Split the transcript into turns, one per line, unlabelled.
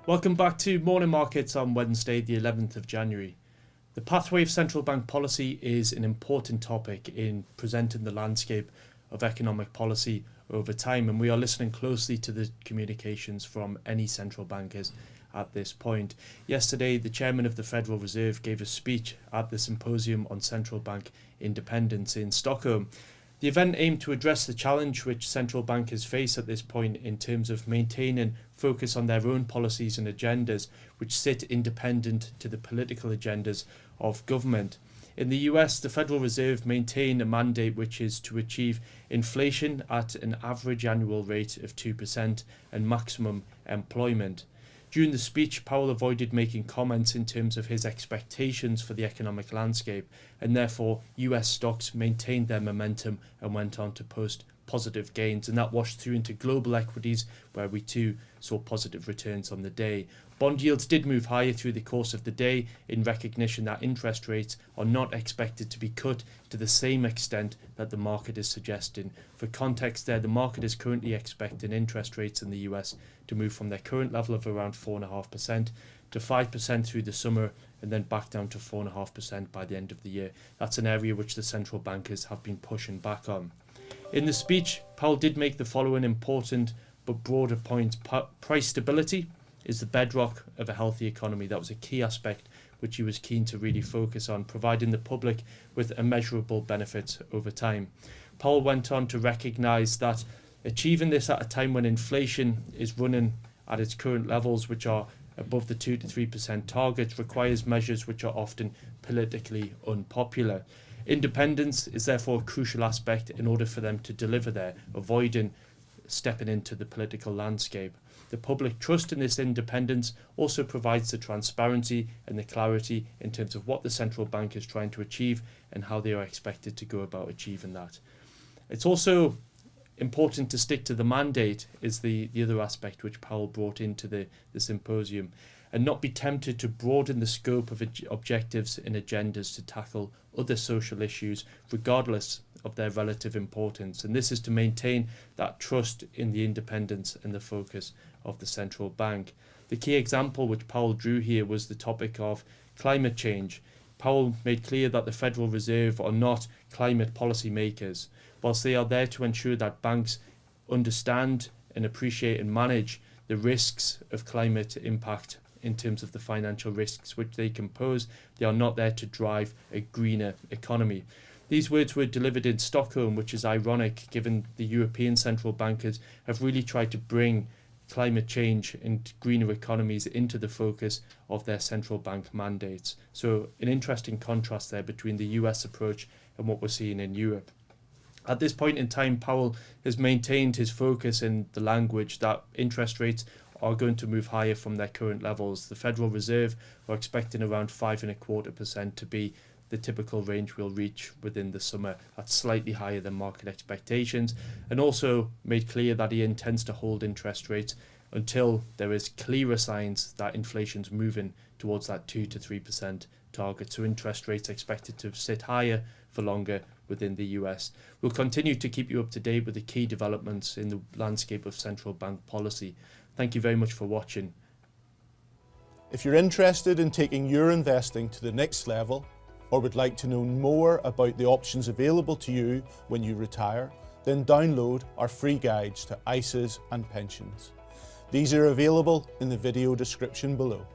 Welcome back to Morning Markets on Wednesday, the 11th of January. The pathway of central bank policy is an important topic in presenting the landscape of economic policy over time, and we are listening closely to the communications from any central bankers at this point. Yesterday, the chairman of the Federal Reserve gave a speech at the Symposium on Central Bank Independence in Stockholm. The event aimed to address the challenge which central bankers face at this point in terms of maintaining focus on their own policies and agendas which sit independent to the political agendas of government. In the US, the Federal Reserve maintain a mandate which is to achieve inflation at an average annual rate of 2% and maximum employment. During the speech, Powell avoided making comments in terms of his expectations for the economic landscape, and therefore US stocks maintained their momentum and went on to post positive gains, and that washed through into global equities, where we too saw positive returns on the day. Bond yields did move higher through the course of the day in recognition that interest rates are not expected to be cut to the same extent that the market is suggesting. For context there, the market is currently expecting interest rates in the US to move from their current level of around 4.5% to 5% through the summer, and then back down to 4.5% by the end of the year. That's an area which the central bankers have been pushing back on. In the speech, Powell did make the following important but broader points. Price stability is the bedrock of a healthy economy. That was a key aspect which he was keen to really focus on, providing the public with immeasurable benefits over time. Powell went on to recognise that achieving this at a time when inflation is running at its current levels, which are above the 2 to 3% target, requires measures which are often politically unpopular. Independence is therefore a crucial aspect in order for them to deliver there, avoiding stepping into the political landscape. The public trust in this independence also provides the transparency and the clarity in terms of what the central bank is trying to achieve and how they are expected to go about achieving that. It's also important to stick to the mandate, is the other aspect which Powell brought into the symposium, and not be tempted to broaden the scope of objectives and agendas to tackle other social issues regardless of their relative importance. And this is to maintain that trust in the independence and the focus of the central bank. The key example which Powell drew here was the topic of climate change. Powell made clear that the Federal Reserve are not climate policy makers. Whilst they are there to ensure that banks understand and appreciate and manage the risks of climate impact in terms of the financial risks which they can pose, they are not there to drive a greener economy. These words were delivered in Stockholm, which is ironic given the European central bankers have really tried to bring climate change and greener economies into the focus of their central bank mandates. So an interesting contrast there between the US approach and what we're seeing in Europe. At this point in time, Powell has maintained his focus in the language that interest rates are going to move higher from their current levels. The Federal Reserve are expecting around 5.25% to be the typical range we'll reach within the summer. That's slightly higher than market expectations, and also made clear that he intends to hold interest rates until there is clearer signs that inflation's moving towards that 2 to 3% target. So interest rates expected to sit higher for longer within the US. We'll continue to keep you up to date with the key developments in the landscape of central bank policy. Thank you very much for watching.
If you're interested in taking your investing to the next level, or would like to know more about the options available to you when you retire, then download our free guides to ISAs and pensions. These are available in the video description below.